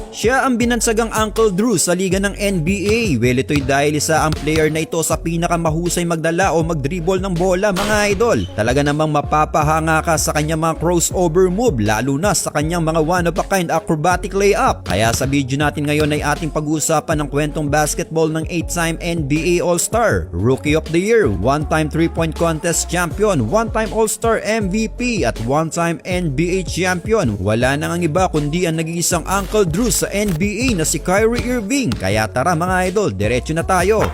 Siya ang binansagang Uncle Drew sa liga ng NBA. Well, ito'y dahil isa ang player na ito sa pinakamahusay magdala o mag-dribble ng bola, mga idol. Talaga namang mapapahanga ka sa kanyang mga crossover move, lalo na sa kanyang mga one-of-a-kind acrobatic layup. Kaya sa video natin ngayon ay ating pag-uusapan ng kwentong basketball ng 8-time NBA All-Star, Rookie of the Year, one-time 3-point contest champion, one-time All-Star MVP at one-time NBA champion. Wala nang ang iba kundi ang nag-iisang Uncle Drew sa NBA na si Kyrie Irving. Kaya tara mga idol, diretso na tayo.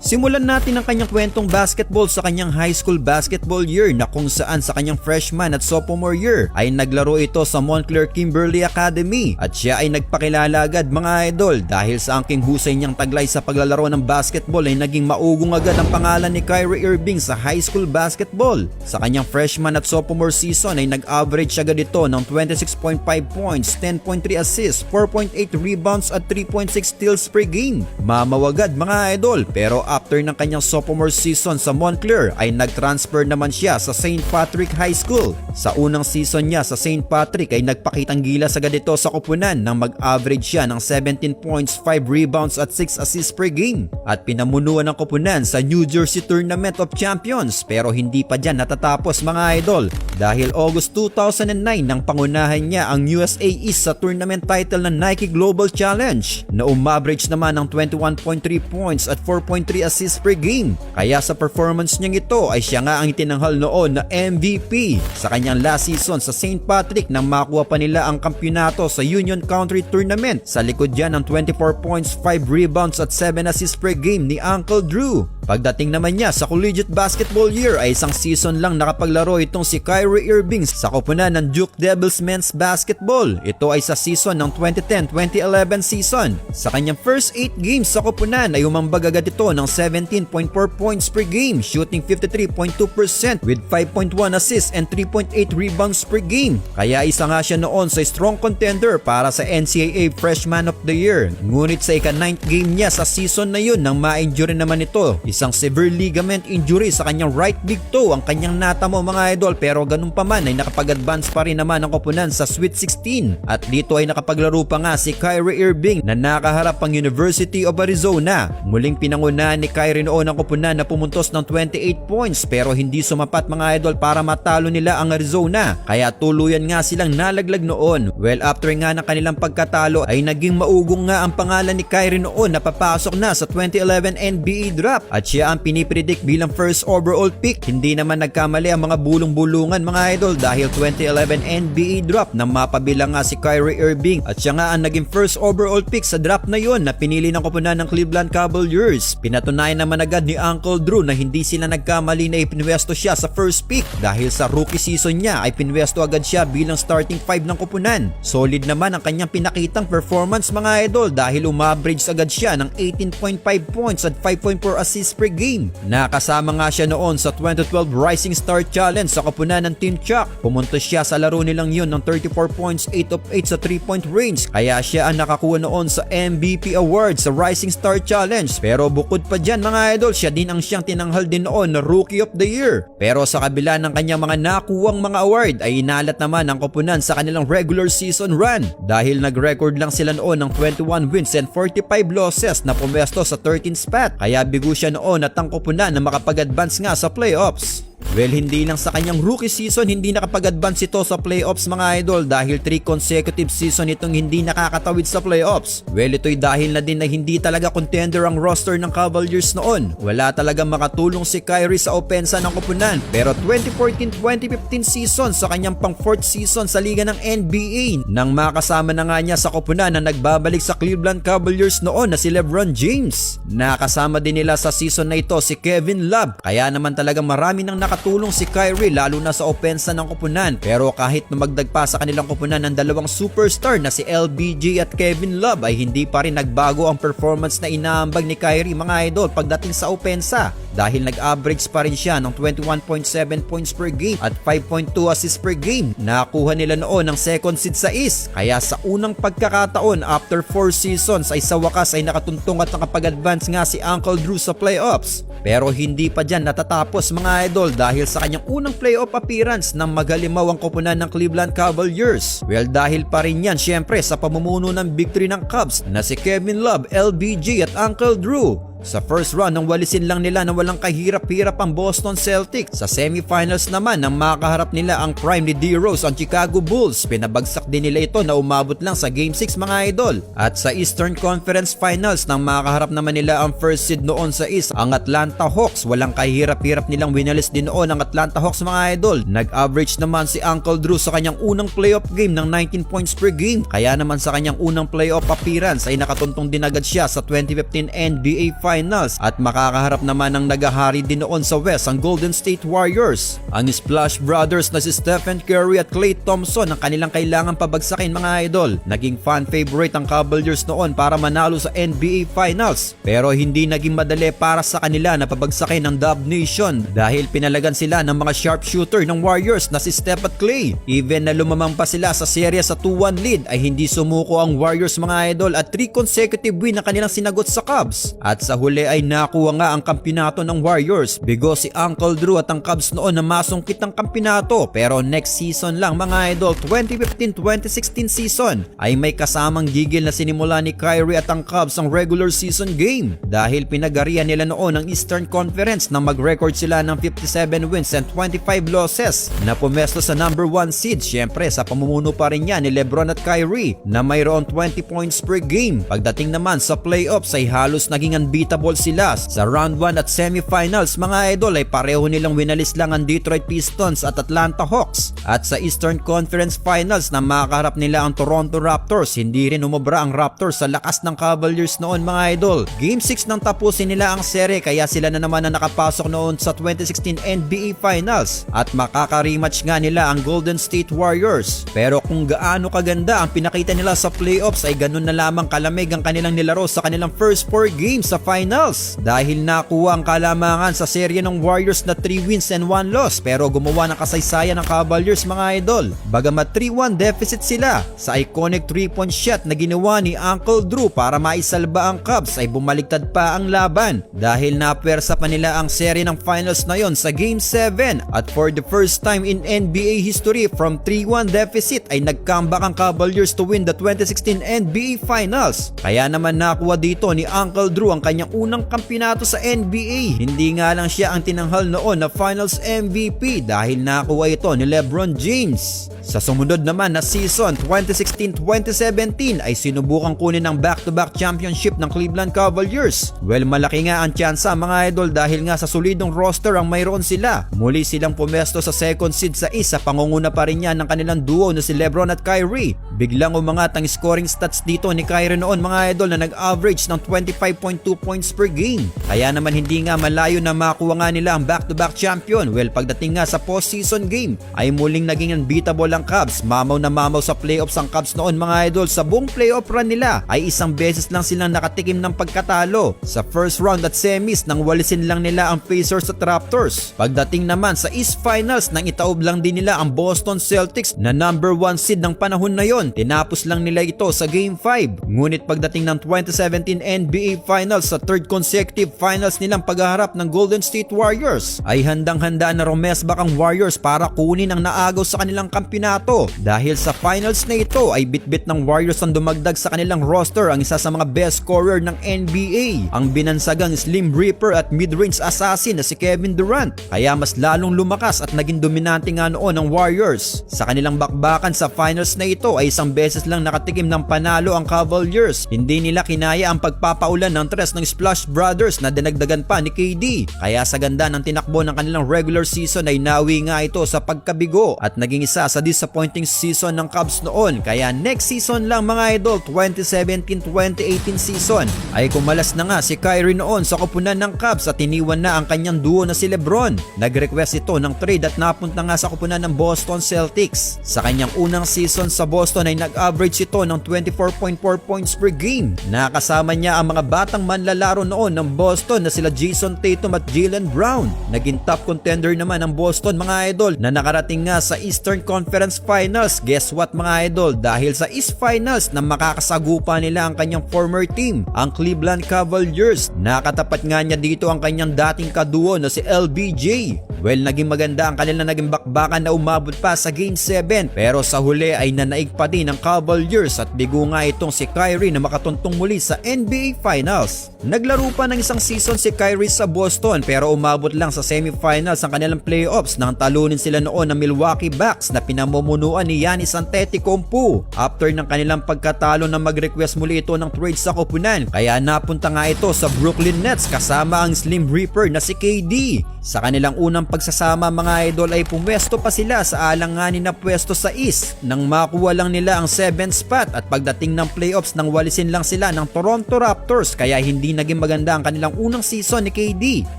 Simulan natin ang kanyang kwentong basketball sa kanyang high school basketball year na kung saan sa kanyang freshman at sophomore year ay naglaro ito sa Montclair Kimberly Academy at siya ay nagpakilala agad mga idol dahil sa angking husay niyang taglay sa paglalaro ng basketball ay naging maugong agad ang pangalan ni Kyrie Irving sa high school basketball. Sa kanyang freshman at sophomore season ay nag-average agad ito ng 26.5 points, 10.3 assists, 4.8 rebounds at 3.6 steals per game. Mamawagad mga idol, pero after ng kanyang sophomore season sa Montclair ay nag-transfer naman siya sa St. Patrick High School. Sa unang season niya sa St. Patrick ay nagpakitang gilas agad ito sa koponan nang mag-average siya ng 17 points, 5 rebounds at 6 assists per game. At pinamunuan ng koponan sa New Jersey Tournament of Champions, pero hindi pa dyan natatapos mga idol dahil August 2009 nang pangunahan niya ang USA East sa tournament title ng Nike Global Challenge na umaverage naman ng 21.3 points at 4.3 assists per game. Kaya sa performance niyang ito ay siya nga ang itinanghal noon na MVP sa kanyang last season sa St. Patrick nang makuha pa nila ang kampyonato sa Union Country Tournament. Sa likod yan ng 24 points, 5 rebounds at 7 assists per game ni Uncle Drew. Pagdating naman niya sa collegiate basketball year ay isang season lang nakapaglaro itong si Kyrie Irving sa koponan ng Duke Devils men's basketball. Ito ay sa season ng 2010-2011 season. Sa kanyang first 8 games sa koponan ay umambag agad ito ng 17.4 points per game, shooting 53.2% with 5.1 assists and 3.8 rebounds per game. Kaya isa nga siya noon sa strong contender para sa NCAA Freshman of the Year. Ngunit sa ika-9th game niya sa season na yun nang ma-injury naman ito. Isang severe ligament injury sa kanyang right big toe ang kanyang natamo mga idol, pero ganun pa man ay nakapag-advance pa rin naman ang koponan sa Sweet 16 at dito ay nakapaglaro pa nga si Kyrie Irving na nakaharap ang University of Arizona. Muling pinangunahan ni Kyrie noon ang koponan na pumuntos ng 28 points pero hindi sumapat mga idol para matalo nila ang Arizona, kaya tuluyan nga silang nalaglag noon. Well, after nga ng kanilang pagkatalo ay naging maugong nga ang pangalan ni Kyrie noon na papasok na sa 2011 NBA draft at siya ang pinipredict bilang first overall pick. Hindi naman nagkamali ang mga bulong-bulungan mga idol dahil 2011 NBA draft na mapabilang nga si Kyrie Irving at siya nga ang naging first overall pick sa draft na yon na pinili ng koponan ng Cleveland Cavaliers. Pinatunayan naman agad ni Uncle Drew na hindi sila nagkamali na ipinwesto siya sa first pick dahil sa rookie season niya ay pinwesto agad siya bilang starting 5 ng koponan. Solid naman ang kanyang pinakitang performance mga idol dahil umaverage agad siya ng 18.5 points at 5.4 assists per game. Nakasama nga siya noon sa 2012 Rising Star Challenge sa koponan ng Team Chuck. Pumunta siya sa laro nilang yun ng 34 points, 8 of 8 sa 3-point range. Kaya siya ang nakakuha noon sa MVP award sa Rising Star Challenge. Pero bukod pa dyan mga idol, siya din ang siyang tinanghal din noon na Rookie of the Year. Pero sa kabila ng kanyang mga nakuwang mga award ay inalat naman ang koponan sa kanilang regular season run dahil nag-record lang sila noon ng 21 wins and 45 losses na pumesto sa 13th spot. Kaya bigo siya noon at ang koponan na makapag-advance nga sa playoffs. Well, hindi lang sa kanyang rookie season hindi nakapag-advance ito sa playoffs mga idol dahil 3 consecutive season itong hindi nakakatawid sa playoffs. Well, ito'y dahil na din na hindi talaga contender ang roster ng Cavaliers noon. Wala talagang makatulong si Kyrie sa opensa ng koponan. Pero 2014-2015 season sa kanyang pang 4th season sa liga ng NBA nang makasama na nga niya sa koponan na nagbabalik sa Cleveland Cavaliers noon na si LeBron James. Nakasama din nila sa season na ito si Kevin Love. Kaya naman talagang marami nang nakatulong si Kyrie lalo na sa opensa ng koponan. Pero kahit na magdagpa sa kanilang koponan ng dalawang superstar na si LBJ at Kevin Love ay hindi pa rin nagbago ang performance na inaambag ni Kyrie mga idol pagdating sa opensa. Dahil nag-average pa rin siya ng 21.7 points per game at 5.2 assists per game. Nakuha nila noon ng second seed sa East. Kaya sa unang pagkakataon after 4 seasons ay sa wakas ay nakatuntong at nakapag-advance nga si Uncle Drew sa playoffs. Pero hindi pa dyan natatapos mga idol dahil sa kanyang unang playoff appearance nang maghalimaw ang koponan ng Cleveland Cavaliers. Well, dahil pa rin yan syempre sa pamumuno ng victory ng Cavs na si Kevin Love, LBJ at Uncle Drew. Sa first round, nang walisin lang nila na walang kahirap-hirap ang Boston Celtics. Sa semifinals naman, nang makaharap nila ang prime ni D-Rose ang Chicago Bulls, pinabagsak din nila ito na umabot lang sa Game 6 mga idol. At sa Eastern Conference Finals, nang makaharap naman nila ang first seed noon sa East, ang Atlanta Hawks. Walang kahirap-hirap nilang winalis din noon ang Atlanta Hawks mga idol. Nag-average naman si Uncle Drew sa kanyang unang playoff game ng 19 points per game. Kaya naman sa kanyang unang playoff appearance ay nakatuntong din agad siya sa 2015 NBA Finals at makakaharap naman ng nagahari din noon sa West ang Golden State Warriors. Ang Splash Brothers na si Stephen Curry at Klay Thompson ang kanilang kailangan pabagsakin mga idol. Naging fan favorite ang Cavaliers noon para manalo sa NBA Finals pero hindi naging madali para sa kanila na pabagsakin ng Dub Nation dahil pinalagan sila ng mga sharpshooter ng Warriors na si Steph at Klay. Even na lumamang pa sila sa serye sa 2-1 lead ay hindi sumuko ang Warriors mga idol at 3 consecutive win ang kanilang sinagot sa Cavs. At sa huli ay nakuha nga ang kampyonato ng Warriors. Bigo si Uncle Drew at ang Cavs noon na masungkit ng kampyonato pero next season lang mga idol, 2015-2016 season ay may kasamang gigil na sinimula ni Kyrie at ang Cavs ang regular season game dahil pinagarian nila noon ang Eastern Conference na mag-record sila ng 57 wins and 25 losses na pumesto sa number 1 seed. Syempre sa pamumuno pa rin niya ni LeBron at Kyrie na mayroon 20 points per game. Pagdating naman sa playoffs ay halos naging unbeatable sila. Sa round 1 at semifinals mga idol ay pareho nilang winalis lang ang Detroit Pistons at Atlanta Hawks. At sa Eastern Conference Finals na makaharap nila ang Toronto Raptors, hindi rin umobra ang Raptors sa lakas ng Cavaliers noon mga idol. Game 6 nang tapusin nila ang serye kaya sila na naman ang nakapasok noon sa 2016 NBA Finals at makaka-rematch nga nila ang Golden State Warriors. Pero kung gaano kaganda ang pinakita nila sa playoffs ay ganun na lamang kalamig ang kanilang nilaro sa kanilang first 4 games sa finals dahil nakuha ang kalamangan sa serye ng Warriors na 3 wins and 1 loss pero gumawa ng kasaysayan ng Cavaliers mga idol. Bagamat 3-1 deficit sila sa iconic 3-point shot na ginawa ni Uncle Drew para maisalba ang Cavs ay bumaligtad pa ang laban dahil napwersa pa nila ang serye ng finals na yon sa Game 7 at for the first time in NBA history from 3-1 deficit ay nag-comeback ang Cavaliers to win the 2016 NBA Finals. Kaya naman nakuha dito ni Uncle Drew ang kanyang unang kampyonato sa NBA. Hindi nga lang siya ang tinanghal noon na Finals MVP dahil nakuha ito ni LeBron James. Sa sumunod naman na season 2016-2017 ay sinubukang kunin ang back-to-back championship ng Cleveland Cavaliers. Well, malaki nga ang tsansa mga idol dahil nga sa solidong roster ang mayroon sila. Muli silang pumesto sa second seed sa East sa pangunguna pa rin yan ng kanilang duo na si LeBron at Kyrie. Biglang umangat ang scoring stats dito ni Kyrie noon mga idol na nag-average ng 25.2 points per game. Kaya naman hindi nga malayo na makuha nga nila ang back-to-back champion. Well, pagdating nga sa post-season game ay muling naging unbeatable ang Cavs. Mamaw na mamaw sa playoffs ang Cavs noon mga idol. Sa buong playoff run nila ay isang beses lang silang nakatikim ng pagkatalo. Sa first round at semis nang walisin lang nila ang Pacers at Raptors. Pagdating naman sa East Finals nang itaob lang din nila ang Boston Celtics na number 1 seed ng panahon na yon. Tinapos lang nila ito sa Game 5. Ngunit pagdating ng 2017 NBA Finals sa third consecutive finals nilang paghaharap ng Golden State Warriors ay handang-handa na rumesbak ang Warriors para kunin ang naagaw sa kanilang kampyonato. Dahil sa finals na ito ay bitbit ng Warriors ang dumagdag sa kanilang roster ang isa sa mga best scorer ng NBA, ang binansagang Slim Reaper at mid-range assassin na si Kevin Durant. Kaya mas lalong lumakas at naging dominante nga noon ang Warriors. Sa kanilang bakbakan sa finals na ito ay isang beses lang nakatikim ng panalo ang Cavaliers. Hindi nila kinaya ang pagpapaulan ng tres ng Splash Brothers na dinagdagan pa ni KD. Kaya sa ganda ng tinakbo ng kanilang regular season ay nawi nga ito sa pagkabigo at naging isa sa disappointing season ng Cavs noon. Kaya next season lang mga idol, 2017-2018 season ay kumalas na nga si Kyrie noon sa koponan ng Cavs at iniwan na ang kanyang duo na si LeBron. Nag-request ito ng trade at napunta nga sa koponan ng Boston Celtics. Sa kanyang unang season sa Boston ay nag-average ito ng 24.4 points per game. Nakasama niya ang mga batang manlalaro noon ng Boston na sila Jason Tatum at Jaylen Brown. Naging top contender naman ang Boston mga idol na nakarating nga sa Eastern Conference Finals. Guess what mga idol? Dahil sa East Finals na makakasagupa nila ang kanyang former team, ang Cleveland Cavaliers. Nakatapat nga niya dito ang kanyang dating kaduo na si LBJ. Well, naging maganda ang kanilang naging bakbakan na umabot pa sa Game 7 pero sa huli ay nanaig pa din ang Cavaliers at bigo nga itong si Kyrie na makatuntong muli sa NBA Finals. Naglaro pa ng isang season si Kyrie sa Boston pero umabot lang sa semifinals ang kanilang playoffs nang talunin sila noon ng Milwaukee Bucks na pinamumunuan ni Giannis Antetokounmpo. After ng kanilang pagkatalo na mag-request muli ito ng trade sa koponan kaya napunta nga ito sa Brooklyn Nets kasama ang Slim Reaper na si KD. Sa kanilang unang pagsasama mga idol ay pumwesto pa sila sa alanganin na pwesto sa East nang makuha lang nila ang 7th spot at pagdating ng playoffs nang walisin lang sila ng Toronto Raptors kaya hindi naging maganda ang kanilang unang season ni KD.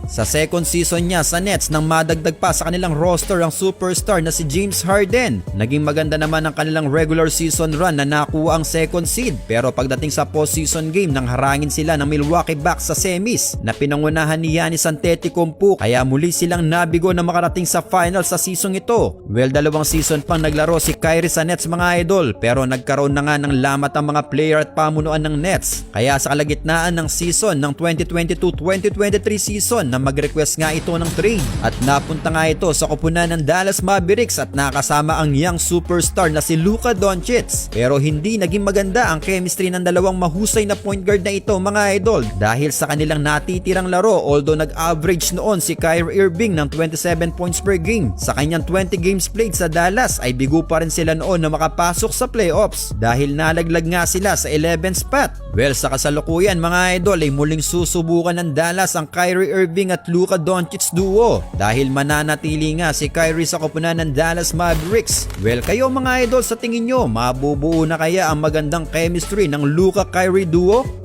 Sa second season niya sa Nets nang madagdag pa sa kanilang roster ang superstar na si James Harden. Naging maganda naman ang kanilang regular season run na nakuha ang second seed pero pagdating sa postseason game nang harangin sila ng Milwaukee Bucks sa semis na pinangunahan ni Giannis Antetokounmpo kaya muli silang nabigo na makarating sa finals sa season ito. Well, 2 season pang naglaro si Kyrie sa Nets mga idol pero nagkaroon na nga ng lamat ang mga player at pamunuan ng Nets. Kaya sa kalagitnaan ng season ng 2022-2023 season na mag-request nga ito ng trade at napunta nga ito sa koponan ng Dallas Mavericks at nakasama ang young superstar na si Luka Doncic. Pero hindi naging maganda ang chemistry ng dalawang mahusay na point guard na ito mga idol dahil sa kanilang natitirang laro although nag-average noon si Kyrie Irving ng 27 points per game. Sa kanyang 20 games played sa Dallas ay bigo pa rin sila noon na makapasok sa playoffs dahil nalaglag nga sila sa 11th spot. Well, sa kasalukuyan mga idol ay muling susubukan ng Dallas ang Kyrie Irving at Luka Doncic duo dahil mananatili nga si Kyrie sa koponan ng Dallas Mavericks. Well, kayo mga idol sa tingin nyo, mabubuo na kaya ang magandang chemistry ng Luka-Kyrie duo?